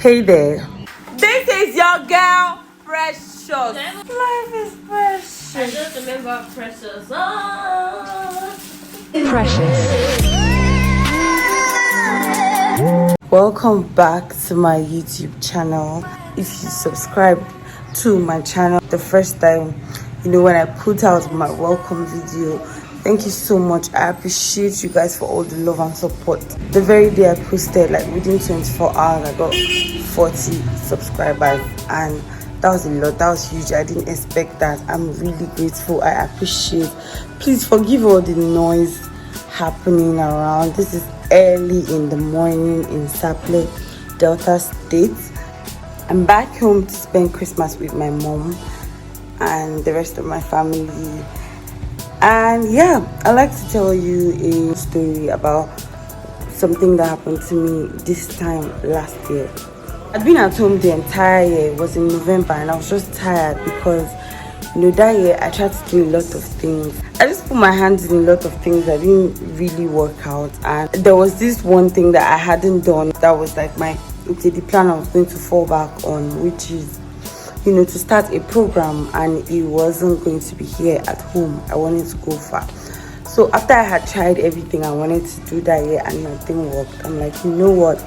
Hey there. This is your girl, Precious. Life is precious. I just remember Precious. Oh. Precious. Welcome back to my YouTube channel. If you subscribe to my channel the first time, when I put out my welcome video, thank you so much. I appreciate you guys for all the love and support. The very day I posted, like within 24 hours, I got 40 subscribers, and that was a lot. That was huge. I didn't expect that. I'm really grateful. I appreciate. Please forgive all the noise happening around. This is early in the morning in Saple, Delta State. I'm back home to spend Christmas with my mom and the rest of my family. And yeah, I'd like to tell you a story about something that happened to me this time last year. I'd been at home the entire year. It was in November, and I was just tired because that year I tried to do a lot of things. I just put my hands in a lot of things that didn't really work out, and there was this one thing that I hadn't done that was like the plan I was going to fall back on, which is to start a program, and it wasn't going to be here at home. I wanted to go far. So after I had tried everything I wanted to do that year and nothing worked, I'm like, you know what?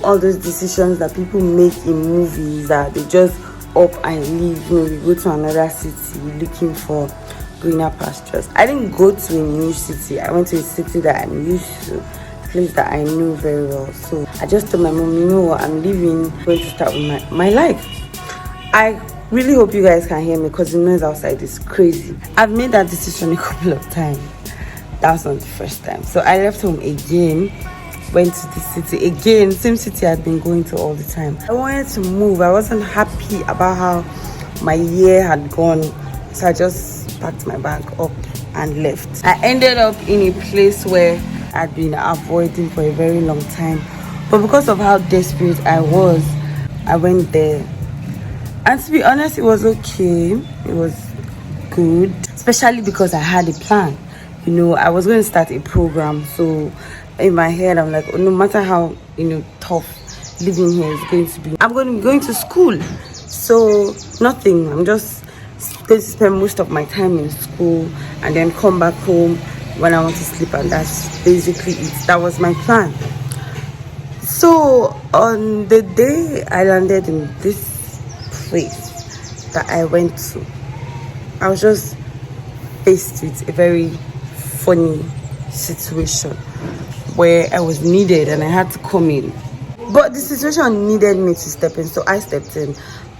All those decisions that people make in movies that they just up and leave. We go to another city looking for greener pastures. I didn't go to a new city. I went to a city that I'm used to, a place that I knew very well. So I just told my mom, you know what, I'm leaving, going to start with my life. I really hope you guys can hear me because the noise outside is crazy. I've made that decision a couple of times. That was not the first time. So I left home again, went to the city again, same city I'd been going to all the time. I wanted to move. I wasn't happy about how my year had gone, so I just packed my bag up and left. I ended up in a place where I'd been avoiding for a very long time, but because of how desperate I was, I went there. And to be honest, it was okay. It was good, especially because I had a plan. I was going to start a program, so in my head I'm like, no matter how tough living here is going to be, I'm going to be going to school. So nothing, I'm just going to spend most of my time in school and then come back home when I want to sleep, and that's basically it. That was my plan. So on the day I landed in this place that I went to, I was just faced with a very funny situation where I was needed and I had to come in. But the situation needed me to step in, so I stepped in,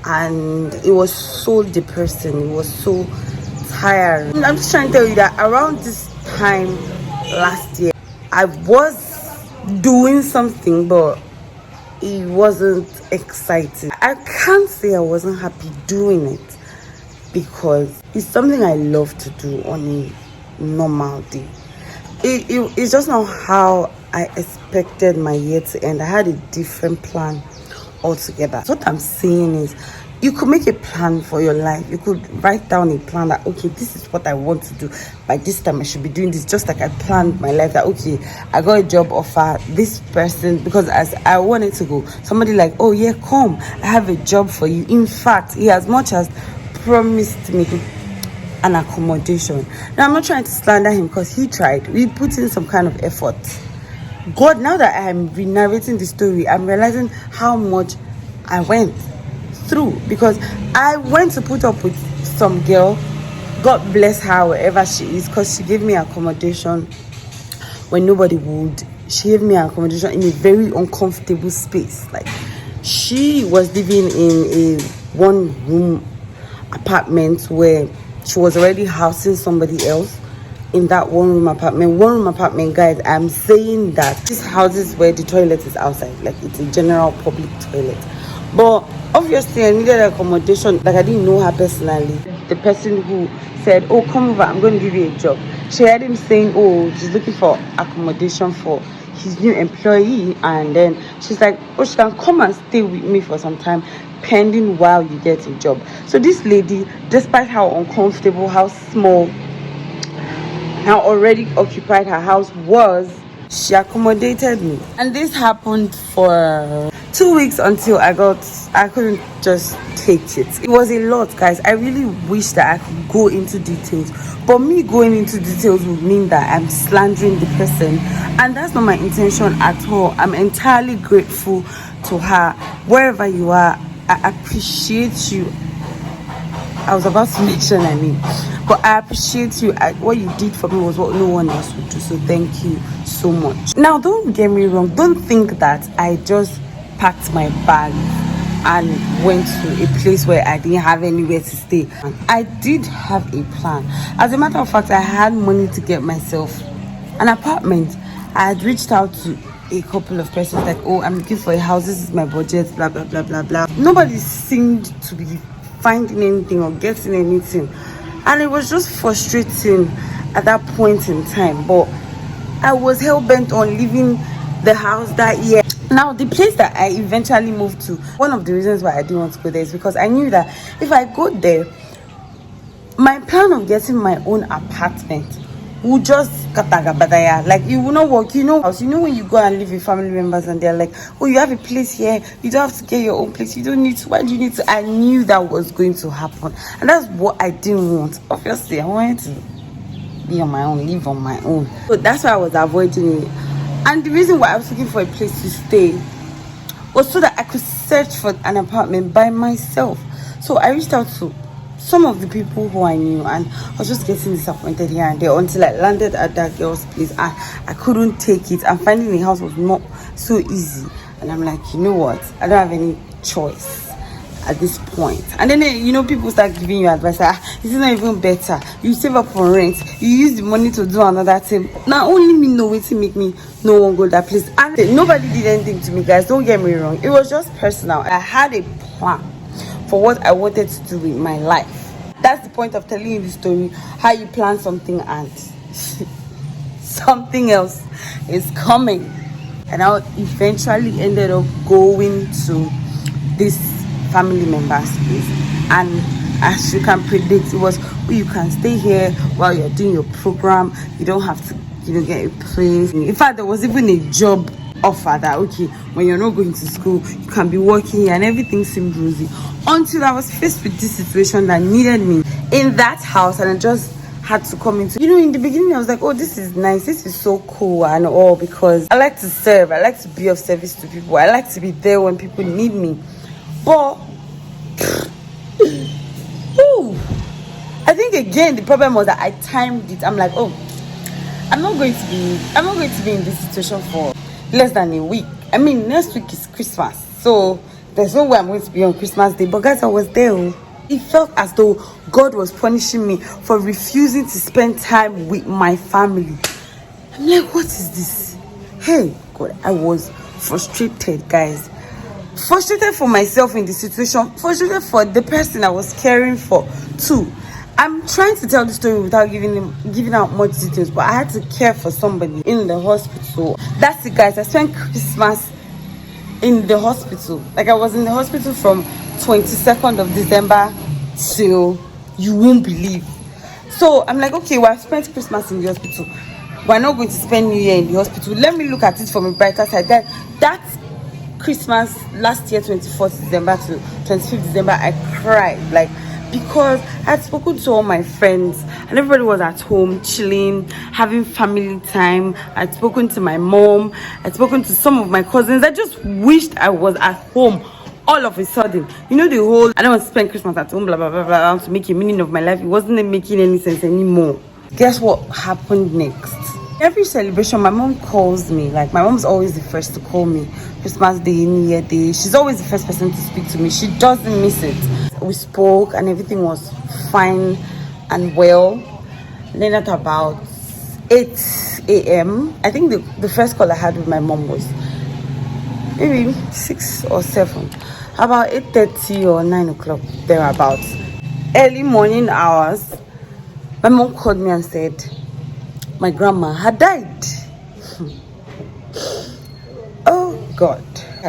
and it was so depressing. It was so tiring. I'm just trying to tell you that around this time last year, I was doing something, but it wasn't exciting. I can't say I wasn't happy doing it because it's something I love to do on a normal day. It's just not how I expected my year to end. I had a different plan altogether. So what I'm saying is, you could make a plan for your life. You could write down a plan that, okay, this is what I want to do. By this time, I should be doing this. Just like I planned my life that, okay, I got a job offer. This person, because as I wanted to go, somebody like, oh yeah, come, I have a job for you. In fact, he as much as promised me an accommodation. Now, I'm not trying to slander him because he tried. We put in some kind of effort. God, now that I'm re-narrating the story, I'm realizing how much I went through, because I went to put up with some girl, God bless her wherever she is, because she gave me accommodation when nobody would. She gave me accommodation in a very uncomfortable space. Like, she was living in a one-room apartment where she was already housing somebody else in that one-room apartment. Guys, I'm saying that these houses where the toilet is outside, like it's a general public toilet. But obviously I needed accommodation. Like, I didn't know her personally. The person who said, oh, come over, I'm going to give you a job, she heard him saying, oh, she's looking for accommodation for his new employee, and then she's like, oh, she can come and stay with me for some time pending while you get a job. So this lady, despite how uncomfortable, how small, how already occupied her house was, she accommodated me. And this happened for 2 weeks until I couldn't just take it. It was a lot, guys. I really wish that I could go into details, but me going into details would mean that I'm slandering the person, and that's not my intention at all. I'm entirely grateful to her. Wherever you are, I appreciate you. I was about to mention her name, but I appreciate you. What you did for me was what no one else would do, so thank you so much. Now, don't get me wrong, don't think that I just packed my bag and went to a place where I didn't have anywhere to stay. I did have a plan. As a matter of fact, I had money to get myself an apartment. I had reached out to a couple of persons like, oh, I'm looking for a house, this is my budget, blah blah blah blah blah. Nobody seemed to be finding anything or getting anything, and it was just frustrating at that point in time. But I was hell-bent on leaving the house that year. Now, the place that I eventually moved to, one of the reasons why I didn't want to go there is because I knew that if I go there, my plan of getting my own apartment would just katagabadaya. Like, it will not work. You know when you go and live with family members and they're like, oh, you have a place here, you don't have to get your own place, you don't need to, why do you need to? I knew that was going to happen, and that's what I didn't want. Obviously, I wanted to be on my own, live on my own. So that's why I was avoiding it. And the reason why I was looking for a place to stay was so that I could search for an apartment by myself. So I reached out to some of the people who I knew, and I was just getting disappointed here and there until I landed at that girl's place. I couldn't take it, and finding a house was not so easy. And I'm like, you know what? I don't have any choice at this point. And then people start giving you advice. It's not even better. You save up for rent. You use the money to do another thing. Now only me know it to make me no one go that place. And nobody did anything to me, guys. Don't get me wrong. It was just personal. I had a plan for what I wanted to do with my life. That's the point of telling you the story. How you plan something and something else is coming. And I eventually ended up going to this family member's place, and as you can predict, it was, oh, you can stay here while you're doing your program, you don't have to get a place. In fact, there was even a job offer that, okay, when you're not going to school, you can be working here, and everything seemed rosy until I was faced with this situation that needed me in that house, and I just had to come into, in the beginning I was like, oh, this is nice, this is so cool and all, because I like to serve, I like to be of service to people, I like to be there when people need me. But I think again the problem was that I timed it. I'm like, oh, I'm not going to be in this situation for less than a week. I mean, next week is Christmas, so there's no way I'm going to be on Christmas Day. But guys, I was there. It felt as though God was punishing me for refusing to spend time with my family. I'm like, what is this? Hey, God, I was frustrated, guys. Frustrated for myself in the situation, frustrated for the person I was caring for too. I'm trying to tell the story without giving out much details, but I had to care for somebody in the hospital. That's it, guys. I spent Christmas in the hospital. Like, I was in the hospital from 22nd of December till you won't believe. So I'm like, okay, well, I've spent Christmas in the hospital. We're not going to spend New Year in the hospital. Let me look at it from a brighter side. That's Christmas last year, 24th December to 25th December, I cried, like, because I had spoken to all my friends and everybody was at home chilling, having family time. I'd spoken to my mom, I'd spoken to some of my cousins. I just wished I was at home all of a sudden. The whole, I don't want to spend Christmas at home, blah blah blah blah. I want to make a meaning of my life. It wasn't making any sense anymore. Guess what happened next? Every celebration, my mom calls me. Like, my mom's always the first to call me. Christmas Day, New Year Day. She's always the first person to speak to me. She doesn't miss it. We spoke and everything was fine and well. And then at about 8 a.m., I think the first call I had with my mom was maybe 6 or 7. About 8:30 or 9 o'clock, thereabouts. Early morning hours, my mom called me and said my grandma had died. Oh God,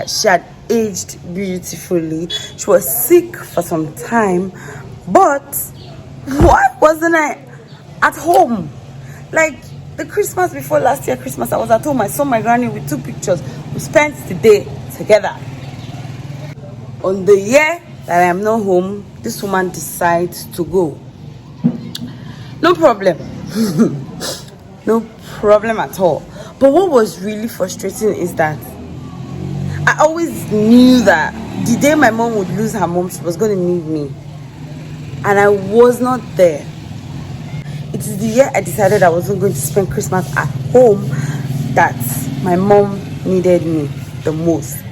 she had aged beautifully. She was sick for some time, but what, wasn't I at home? Like, the Christmas before last year Christmas, I was at home. I saw my granny, we took pictures, we spent the day together. On the year that I am not home, this woman decides to go. No problem. No problem at all. But what was really frustrating is that I always knew that the day my mom would lose her mom, she was going to need me. And I was not there. It is the year I decided I wasn't going to spend Christmas at home that my mom needed me the most.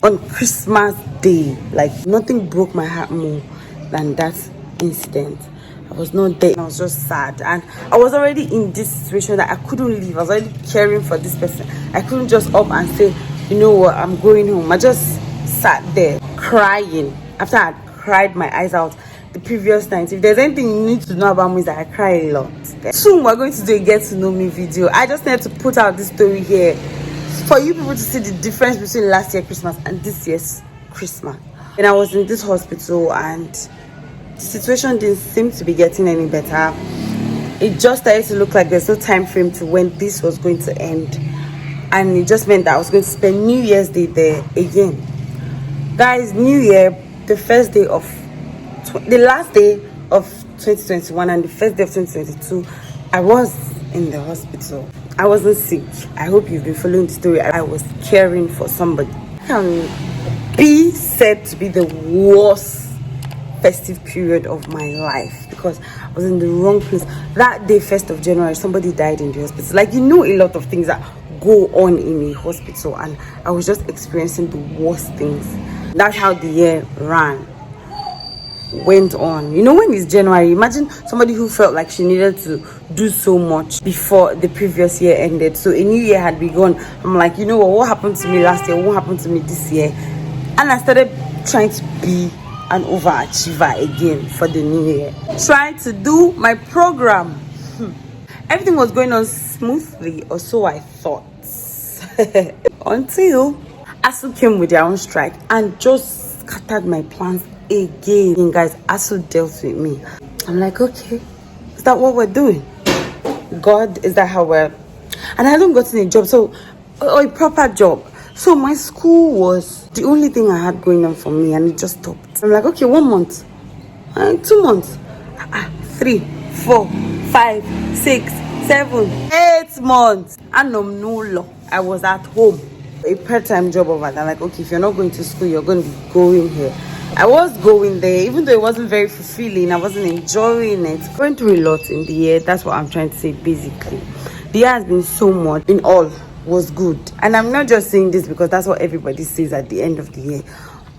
On Christmas Day, like nothing broke my heart more than that incident. I was not there. I was just sad, and I was already in this situation that I couldn't leave. I was already caring for this person. I couldn't just up and say, you know what, I'm going home. I just sat there crying after I had cried my eyes out the previous night. If there's anything you need to know about me, is that I cry a lot. Soon we're going to do a get to know me video. I just need to put out this story here for you people to see the difference between last year Christmas and this year's Christmas. And I was in this hospital, and the situation didn't seem to be getting any better. It just started to look like there's no time frame to when this was going to end, and it just meant that I was going to spend New Year's Day there again. Guys, New Year, the last day of 2021 and the first day of 2022, I was in the hospital. I wasn't sick. I hope you've been following the story. I was caring for somebody. Can be said to be the worst festive period of my life because I was in the wrong place. That day, 1st of January, somebody died in the hospital. Like, you know, a lot of things that go on in a hospital, and I was just experiencing the worst things. That's how the year went on. You know, when it's January, imagine somebody who felt like she needed to do so much before the previous year ended. So a new year had begun. I'm like, you know what happened to me last year? What happened to me this year? And I started trying to be an overachiever again for the new year. Trying to do my program. Everything was going on smoothly, or so I thought. Until ASU came with their own strike and just scattered my plans again. And guys, ASU dealt with me. I'm like, okay, is that what we're doing? God, is that how we're... And I hadn't gotten a job, so a proper job. So my school was the only thing I had going on for me, and it just stopped. I'm like, okay, 1 month, 2 months, 3, 4, 5, 6, 7, 8 months. And no law. I was at home. A part-time job over there. Like, okay, if you're not going to school, you're going to be going here. I was going there, even though it wasn't very fulfilling. I wasn't enjoying it. Going through a lot in the year. That's what I'm trying to say, basically. The year has been so much. In all, was good. And I'm not just saying this because that's what everybody says at the end of the year.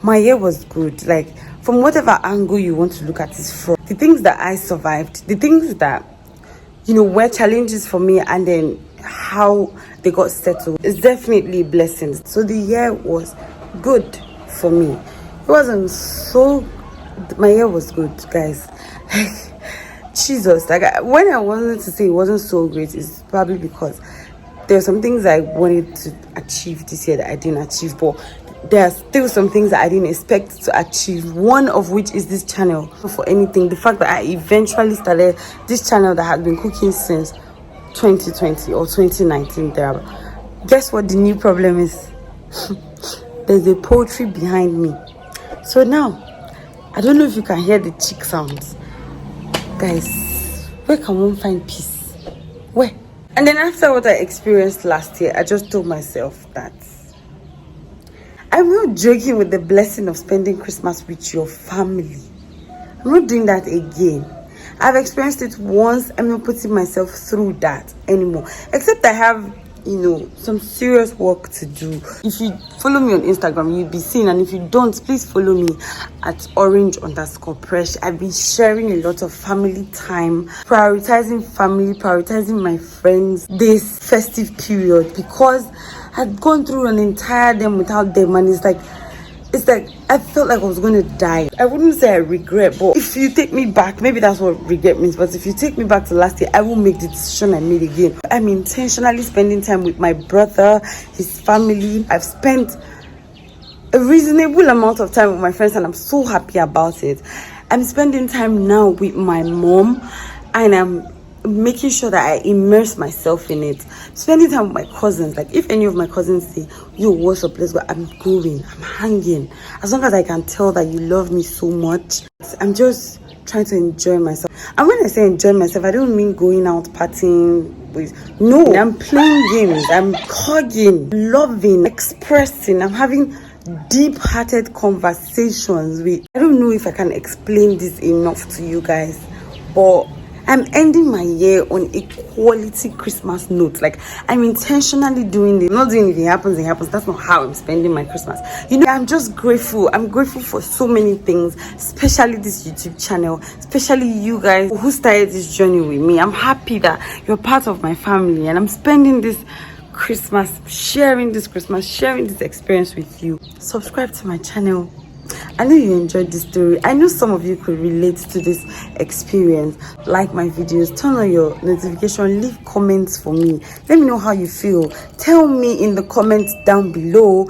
My year was good. Like, from whatever angle you want to look at it from, the things that I survived, the things that, you know, were challenges for me, and then how they got settled, is definitely blessings. So the year was good for me. It wasn't so... My year was good, guys. Jesus, like, when I wanted to say it wasn't so great, it's probably because there are some things I wanted to achieve this year that I didn't achieve, but there are still some things that I didn't expect to achieve, one of which is this channel. For anything, the fact that I eventually started this channel that has been cooking since 2020 or 2019 there. Guess what the new problem is? There's a poultry behind me. So now, I don't know if you can hear the chick sounds. Guys, where can one find peace? Where? And then after what I experienced last year, I just told myself that I'm not joking with the blessing of spending Christmas with your family. I'm not doing that again. I've experienced it once. I'm not putting myself through that anymore. Except I have, you know, some serious work to do. If you follow me on Instagram, you'll be seeing. And if you don't, please follow me at orange_presh. I've been sharing a lot of family time, prioritizing family, prioritizing my friends this festive period, because I'd gone through an entire day without them, and it's like I felt like I was going to die. I wouldn't say I regret, but if you take me back, maybe that's what regret means, but if you take me back to last year, I won't make the decision I made again. I'm intentionally spending time with my brother, his family. I've spent a reasonable amount of time with my friends, and I'm so happy about it. I'm spending time now with my mom, and I'm making sure that I immerse myself in it, spending time with my cousins. Like if any of my cousins say, yo, what's up, let's go, I'm going, I'm hanging. As long as I can tell that you love me so much, I'm just trying to enjoy myself. And when I say enjoy myself, I don't mean going out partying with, no, I'm playing games, I'm hugging, loving, expressing, I'm having deep-hearted conversations with, I don't know if I can explain this enough to you guys, but I'm ending my year on a quality Christmas note. Like, I'm intentionally doing this. I'm not doing it happens, it happens. That's not how I'm spending my Christmas. You know, I'm just grateful. I'm grateful for so many things, especially this YouTube channel, especially you guys who started this journey with me. I'm happy that you're part of my family and I'm spending this Christmas, sharing this experience with you. Subscribe to my channel. I know you enjoyed this story. I know some of you could relate to this experience. Like my videos, turn on your notification, leave comments for me. Let me know how you feel. Tell me in the comments down below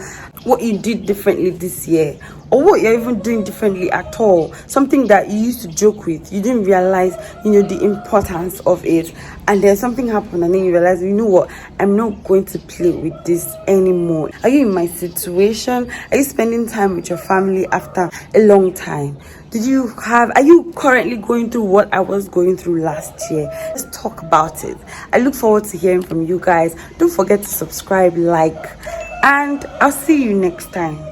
what you did differently this year, or what you're even doing differently at all. Something that you used to joke with, you didn't realize, you know, the importance of it, and then something happened and then you realize, you know what, I'm not going to play with this anymore. Are you in my situation? Are you spending time with your family after a long time? Are you currently going through what I was going through last year? Let's talk about it. I look forward to hearing from you guys. Don't forget to subscribe, like, and I'll see you next time.